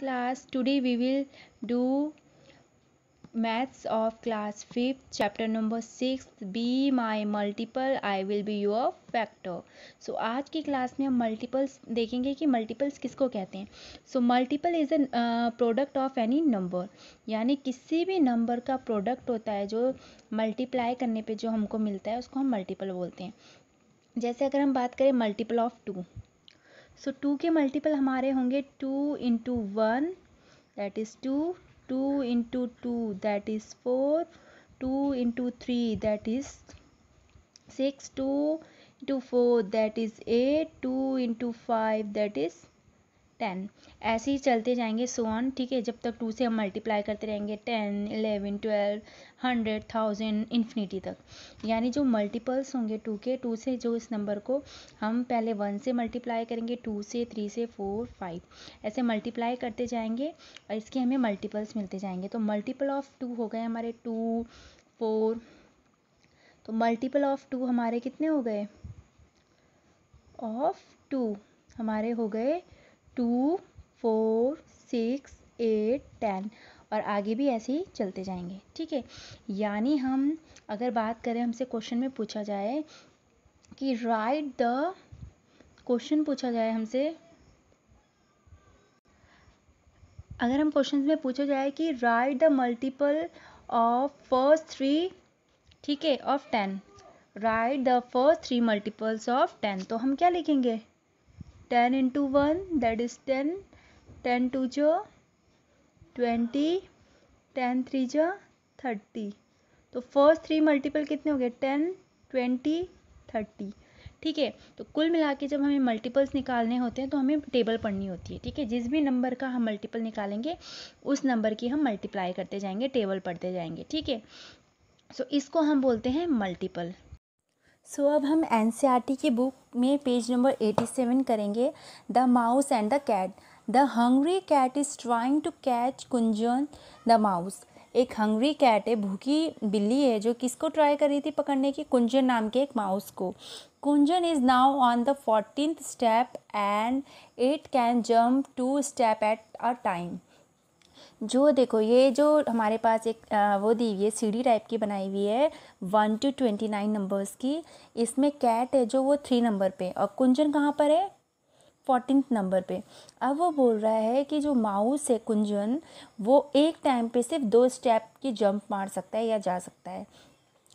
class. Today we will do maths of class 5th chapter number 6 be my multiple I will be your factor. So आज की class में हम multiples देखेंगे कि multiples किसको कहते हैं. So multiple is a product of any number, यानी किसी भी नंबर का प्रोडक्ट होता है जो मल्टीप्लाई करने पे जो हमको मिलता है उसको हम मल्टीपल बोलते हैं. जैसे अगर हम बात करें मल्टीपल ऑफ 2, सो 2 के मल्टीपल हमारे होंगे 2 into 1 that is 2, 2 into 2 that is 4, 2 into 3 that is 6, 2 into 4 that is 8, 2 into 5 that is 10. ऐसे ही चलते जाएंगे सो ऑन. ठीक है, जब तक 2 से हम मल्टीप्लाई करते रहेंगे 10, 11, 12, 100, 1000 इन्फिनिटी तक. यानी जो मल्टीपल्स होंगे 2 के, 2 से जो इस नंबर को हम पहले 1 से मल्टीप्लाई करेंगे, 2 से, 3 से, 4, 5 ऐसे मल्टीप्लाई करते जाएंगे और इसके हमें मल्टीपल्स मिलते जाएंगे. तो मल्टीपल ऑफ 2 हो गए हमारे 2, 4. तो मल्टीपल ऑफ 2 हमारे कितने हो गए? ऑफ 2 हमारे हो गए 2, 4, 6, 8, 10 और आगे भी ऐसे ही चलते जाएंगे. ठीक है, यानी हम अगर बात करें, हमसे क्वेश्चन में पूछा जाए कि राइट द, क्वेश्चन पूछा जाए हमसे, अगर हम क्वेश्चन में पूछा जाए कि right the multiple of first 3, ठीक है, of 10, right the first 3 multiples of 10, तो हम क्या लिखेंगे? 10 इंटू 1 दैट इज़ 10, 10 टू जो 20, 10 3 जो 30. तो फर्स्ट 3 मल्टीपल कितने हो गए? 10, 20, 30. ठीक है, तो कुल मिला के जब हमें मल्टीपल्स निकालने होते हैं तो हमें टेबल पढ़नी होती है. ठीक है, जिस भी नंबर का हम मल्टीपल निकालेंगे उस नंबर की हम मल्टीप्लाई करते जाएंगे, टेबल पढ़ते जाएंगे. ठीक है, सो इसको हम बोलते हैं मल्टीपल. सो अब हम एनसीईआरटी की बुक में पेज नंबर 87 करेंगे. The mouse and the cat. The hungry cat is trying to catch Kunjan the mouse. एक हंग्री कैट है, भूखी बिल्ली है, जो किसको ट्राई कर रही थी पकड़ने की? कुंजन नाम के एक माउस को. Kunjan is now on the 14th step and it can jump 2 step at a time. जो देखो, ये जो हमारे पास एक वो दी हुई है, सीढ़ी टाइप की बनाई हुई है 1 to 29 नंबर्स की. इसमें कैट है जो वो 3 नंबर पे, और कुंजन कहाँ पर है? 14th नंबर पे. अब वो बोल रहा है कि जो माउस है कुंजन, वो एक टाइम पे सिर्फ 2 स्टेप की जंप मार सकता है या जा सकता है.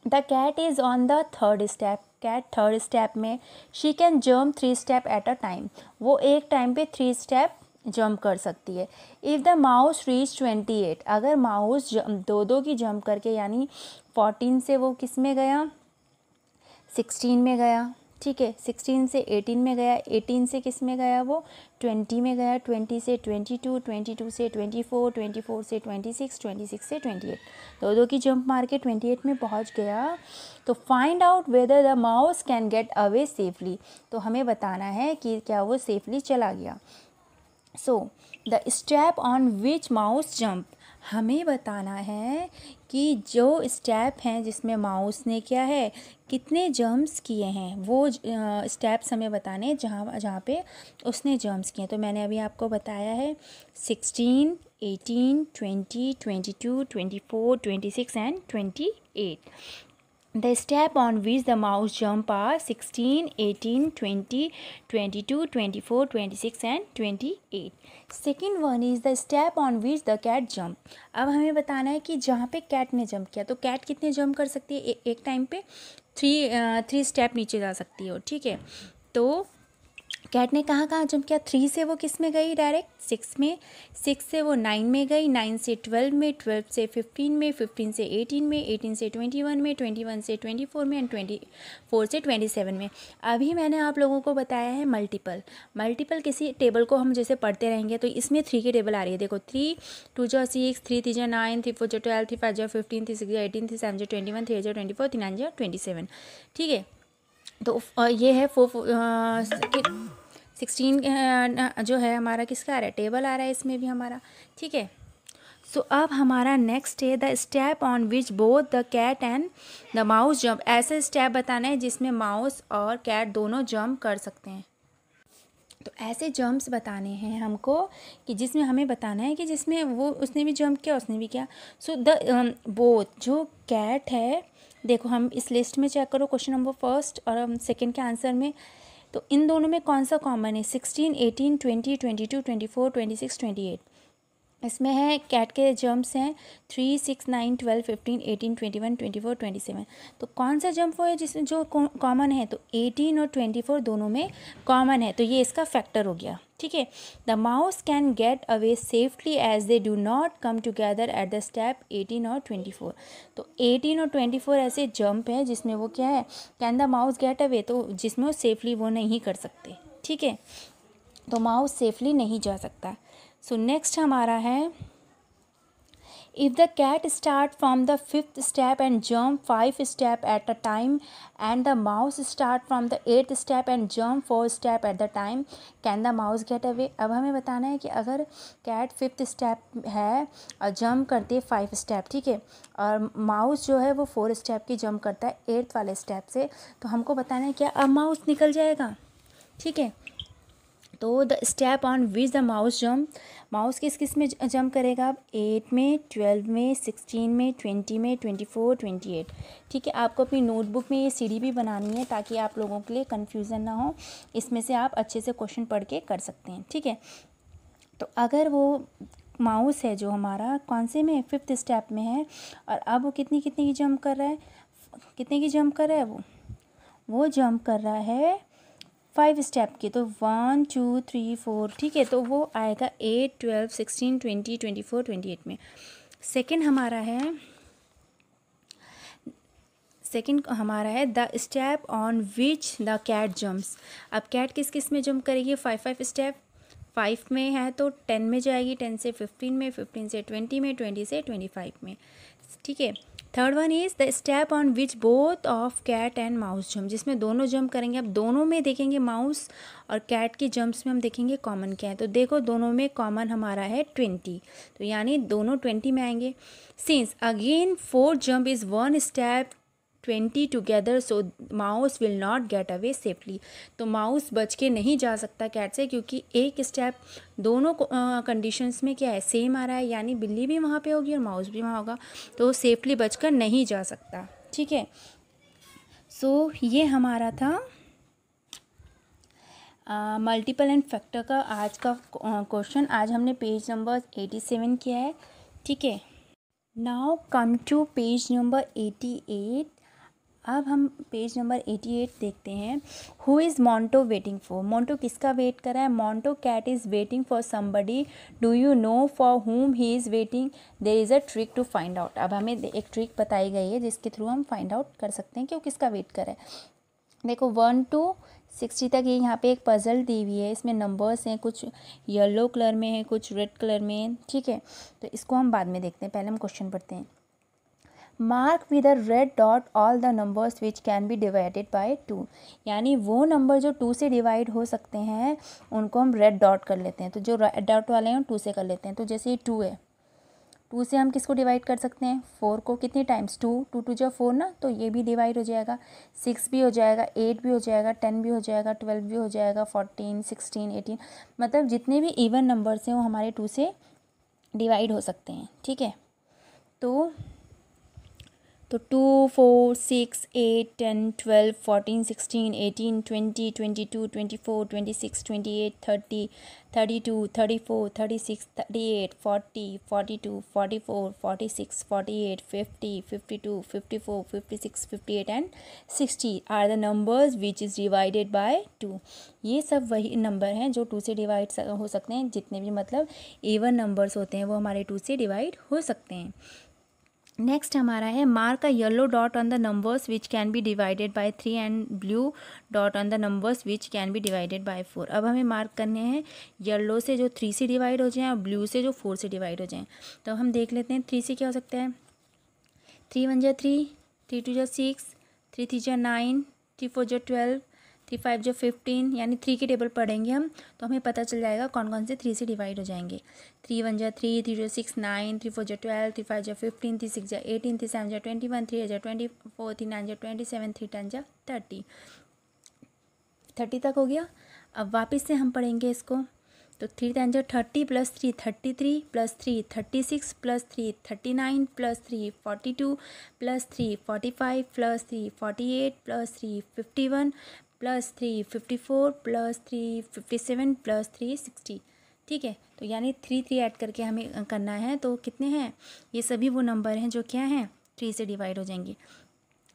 The cat is on the 3rd step. Cat 3rd step में. She can jump 3 step at a time. वो एक टाइम पे 3 स्टेप जंप कर सकती है. इफ़ द माउस रीच 28, अगर माउस दो की जंप करके, यानी 14 से वो किस में गया? 16 में गया. ठीक है, 16 से 18 में गया, 18 से किस में गया? वो 20 में गया, 20 से 22, 22 से 24, 24 से 26, 26 से 28. दो की जंप मार के 28 में पहुंच गया. तो find out whether the mouse can get away safely. तो हमें बताना है कि क्या वो सेफली चला गया. So the step on which mouse jump. हमें बताना है कि जो स्टेप हैं जिसमें माउस ने क्या है, कितने जंप्स किए हैं, वो स्टेप्स हमें बताने हैं जहाँ पे उसने जंप्स किए. तो मैंने अभी आपको बताया है 16, 18, 20, 22, 24, 26 and 28. The step on which the mouse jump are 16, 18, 20, 22, 24, 26 and 28. Second one is the step on which the cat jump. अब हमें बताना है कि जहाँ पे कैट ने जंप किया, तो कैट कितने जंप कर सकती है? एक टाइम पे 3 स्टेप नीचे जा सकती हो. ठीक है, तो कैट ने कहाँ जंप किया? 3 से वो किस में गई? डायरेक्ट 6 में. 6 से वो 9 में गई, 9 से 12 में, 12 से 15 में, 15 से 18 में, 18 से 21 में, 21 से 24 में एंड 24 से 27 में. अभी मैंने आप लोगों को बताया है मल्टीपल किसी टेबल को हम जैसे पढ़ते रहेंगे तो इसमें 3 की टेबल आ रही है. देखो, 3 2 जो 6, 3 3 जो 9, 3 4 जो 12, 3 5 जो 15, 3 6 जो 18, 3 7 जो 21, 3 जो 24, 3 9 जो 27. ठीक है, तो ये है 16 जो है हमारा किसका आ रहा है? टेबल आ रहा है इसमें भी हमारा. ठीक है, सो अब हमारा नेक्स्ट है the step on which both the cat and the mouse jump. ऐसे स्टेप बताना है जिसमें माउस और कैट दोनों जंप कर सकते हैं. तो ऐसे जंप्स बताने हैं हमको कि जिसमें हमें बताना है कि जिसमें वो उसने भी जंप किया उसने भी किया। सो द बोथ जो कैट है, देखो हम इस लिस्ट में चेक करो क्वेश्चन नंबर फर्स्ट और सेकंड के आंसर में, तो इन दोनों में कौन सा कॉमन है? 16, 18, 20, 22, 24, 26, 28। इसमें है कैट के जंप्स हैं 3, 6, 9, 12, 15, 18, 21, 24, 27। तो कौन सा जंप वो है जिसमें जो कॉमन है? तो 18 और 24 दोनों में कॉमन है, तो ये इसका फैक्टर हो गया। ठीक है, the mouse can get away safely as they do not come together at the step 18 और 24। तो 18 और 24 ऐसे जंप है जिसमें वो क्या है, can the mouse get away, तो जिसमें वो सेफली वो नहीं कर सकते। ठीक है, तो माउस सेफली नहीं जा सकता। सो नेक्स्ट हमारा है, if the cat start from the 5th step and jump 5 step at a time and the mouse start from the 8th step and jump 4 step at the time, can the mouse get away. अब हमें बताना है कि अगर cat 5th step है और jump करती है 5 स्टेप, ठीक है, और माउस जो है वो 4 स्टेप की जम्प करता है 8th वाले स्टेप से, तो हमको बताना है क्या अब माउस निकल जाएगा। ठीक है, तो the step on which the mouse jump, mouse किस किस में जंप करेगा? अब 8 में, 12 में, 16 में, 20 में, 24, 28। ठीक है, आपको अपनी नोटबुक में ये सीढ़ी भी बनानी है ताकि आप लोगों के लिए कन्फ्यूज़न ना हो, इसमें से आप अच्छे से क्वेश्चन पढ़ के कर सकते हैं। ठीक है, तो अगर वो माउस है जो हमारा कौन से में 5th स्टेप में है और अब वो कितनी कितनी की जंप कर रहा है, कितने की जंप कर रहा है वो जंप कर रहा है 5 स्टेप की, तो 1, 2, 3, 4। ठीक है, तो वो आएगा 8, 12, 16, 20, 24, 28 में। सेकंड हमारा है the step on which the cat jumps. अब कैट किस किस में जंप करेगी? 5 स्टेप, 5 में है तो 10 में जाएगी, 10 से 15 में, 15 से 20 में, 20 से 25 में। ठीक है, third one is the step on which both of cat and mouse jump, जिसमें दोनों जंप करेंगे। अब दोनों में देखेंगे माउस और कैट की जंप्स में हम देखेंगे कॉमन क्या है, तो देखो दोनों में कॉमन हमारा है 20, तो यानी दोनों 20 में आएंगे। Since again 4 jump is 1 step 20 together, so mouse will not gate away safely, तो माउस बच के नहीं जा सकता कैट से, क्योंकि एक स्टेप दोनों कंडीशंस में क्या है, सेम आ रहा है, यानी बिल्ली भी वहाँ पे होगी और माउस भी वहाँ होगा, तो सेफली बचकर नहीं जा सकता। ठीक है, सो ये हमारा था मल्टीपल एंड फैक्टर का आज का क्वेश्चन। आज हमने पेज नंबर 87 किया है। ठीक है, now come to page number 88। अब हम पेज नंबर 88 देखते हैं। Who is Monto waiting for, Monto किसका वेट कर रहा है? Monto cat is waiting for somebody, do you know for whom he is waiting, there is a trick to find out. अब हमें एक ट्रिक बताई गई है जिसके थ्रू हम फाइंड आउट कर सकते हैं कि वो किसका वेट कर रहा है। देखो 1 to 60 तक ये यहाँ पे एक पज़ल दी हुई है, इसमें नंबर्स हैं, कुछ येलो कलर में है, कुछ रेड कलर में है। ठीक है, तो इसको हम बाद में देखते हैं, पहले हम क्वेश्चन पढ़ते हैं। Mark with a red dot all the numbers which can be divided by 2, यानी वो नंबर जो 2 से डिवाइड हो सकते हैं उनको हम रेड डॉट कर लेते हैं। तो जो रेड डॉट वाले हैं 2 से कर लेते हैं। तो जैसे ये 2 है, 2 से हम किसको डिवाइड कर सकते हैं? 4 को। कितने टाइम्स? 2, 2 2 जो 4 ना, तो ये भी डिवाइड हो जाएगा। 6 भी हो जाएगा, 8 भी हो जाएगा, 10 भी हो जाएगा, 12 भी हो जाएगा, 14, 16, 18, मतलब जितने भी इवन नंबर्स हैं वो हमारे 2 से डिवाइड हो सकते हैं। ठीक है, तो 2, 4, 6, 8, 10, 12, 14, 16, 18, 20, 22, 24, 26, 28, 30, 32, 34, 36, 38, 40, 42, 44, 46, 48, 50, 52, 54, 56, 58 and 60 are the numbers which is divided by 2। ये सब वही नंबर हैं जो 2 से डिवाइड हो सकते हैं। जितने भी मतलब इवन नंबर्स होते हैं वो हमारे 2 से डिवाइड हो सकते हैं। नेक्स्ट हमारा है mark a yellow dot on the numbers which can be divided by 3 and blue dot on the numbers which can be divided by 4। अब हमें मार्क करने हैं येलो से जो 3 से डिवाइड हो जाएं और ब्लू से जो 4 से डिवाइड हो जाएं। तो हम देख लेते हैं 3 से क्या हो सकता है। 3 1 जा 3, 3 2 जा 6, 3 3 जा 9, 3 4 जा 12, 3 5 जो 15, यानी 3 की टेबल पढ़ेंगे हम तो हमें पता चल जाएगा कौन कौन से 3 से डिवाइड हो जाएंगे। 3 1 जा 3, 3 2 6 9, 3 4 जा 12, 3 5 जा 15, 3 6 जा 18, 3 7 जा 21, 3 8 जा 24, 3 9 जा 27, 3 10 जा 30 तक हो गया। अब वापस से हम पढ़ेंगे इसको। तो 3 time 30 plus 3 33 plus 3 36 plus 3 39 plus 3 42 plus 3 45 plus 3 48 plus 3 51 plus 3 54 plus 3 57 plus 3 60। ठीक है, तो यानी 3 ऐड करके हमें करना है। तो कितने हैं ये सभी वो नंबर हैं जो क्या हैं 3 से डिवाइड हो जाएंगे।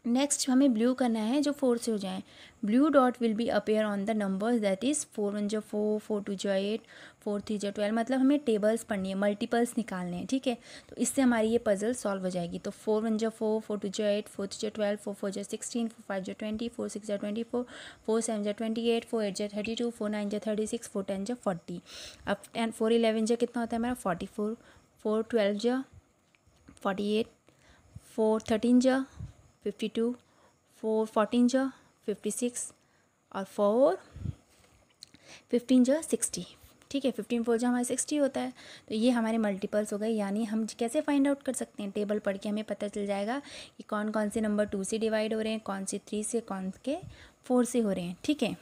नेक्स्ट हमें ब्लू करना है जो 4 से हो जाए। Blue dot will be appear on the numbers that is 4 1 जो 4 4 2 जो 8 4 3 जो 12। मतलब हमें टेबल्स पढ़नी है, मल्टीपल्स निकालने हैं। ठीक है, तो इससे हमारी ये पजल सॉल्व हो जाएगी। तो 4 1 जो 4 4 2 जो 8 4 3 जो 12 4 4 जो 16 4 5 जो 20 4 6 जो 24 4 7 जो 28 4 8 जो 32 4 9 जो 36 4 10 जो 40। अब 4 11 जो कितना होता है हमारा 44 4 12 जो 48 4 13 जो 52 4 14 जो 56 और 4 15 जो 60। ठीक है, 15 4 जो हमारे 60 होता है। तो ये हमारे मल्टीपल्स हो गए। यानी हम कैसे फाइंड आउट कर सकते हैं, टेबल पढ़ के हमें पता चल जाएगा कि कौन कौन से नंबर 2 से डिवाइड हो रहे हैं, कौन से 3 से, कौन के 4 से हो रहे हैं। ठीक है,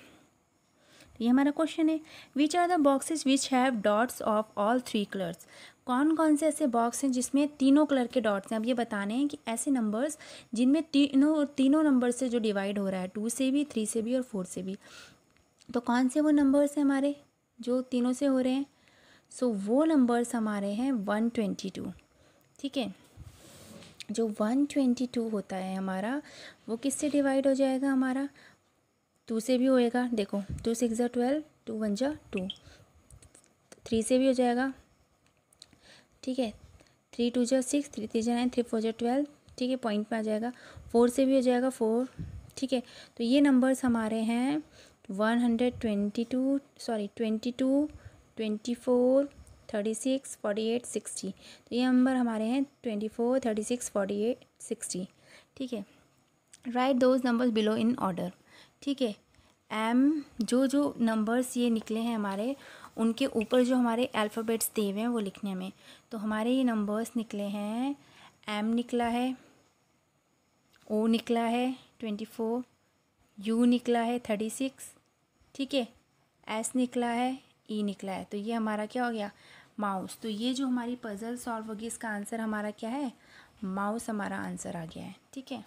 ये हमारा क्वेश्चन है। Which are the boxes which have dots of all 3 colours. कौन कौन से ऐसे बॉक्स हैं जिसमें तीनों कलर के डॉट्स हैं। अब ये बताने हैं कि ऐसे नंबर्स जिनमें तीनों नंबर से जो डिवाइड हो रहा है, 2 से भी, 3 से भी और 4 से भी। तो कौन से वो नंबर्स हैं हमारे जो तीनों से हो रहे हैं। सो वो नंबर्स हमारे हैं 122। ठीक है, जो 122 होता है हमारा वो किससे डिवाइड हो जाएगा हमारा 2 से भी होएगा। देखो 2 6 जो 12 2 1 जो 2 3 से भी हो जाएगा। ठीक है, 3 2 जो 6 3 3 जो 9 3 4 जो 12। ठीक है, पॉइंट में आ जाएगा। 4 से भी हो जाएगा 4। ठीक है, तो ये नंबर्स हमारे हैं 122 सॉरी 22 24 36 48 60। तो ये नंबर हमारे हैं 24 36 48 60। ठीक है, right those numbers below in order. ठीक है, जो नंबर्स ये निकले हैं हमारे उनके ऊपर जो हमारे अल्फ़ाबेट्स दिए हुए हैं वो लिखने में। तो हमारे ये नंबर्स निकले हैं, एम निकला है, ओ निकला है 24, यू निकला है 36। ठीक है, एस निकला है, ई निकला है। तो ये हमारा क्या हो गया माउस। तो ये जो हमारी पजल सॉल्व होगी इसका आंसर हमारा क्या है माउस, हमारा आंसर आ गया है। ठीक है।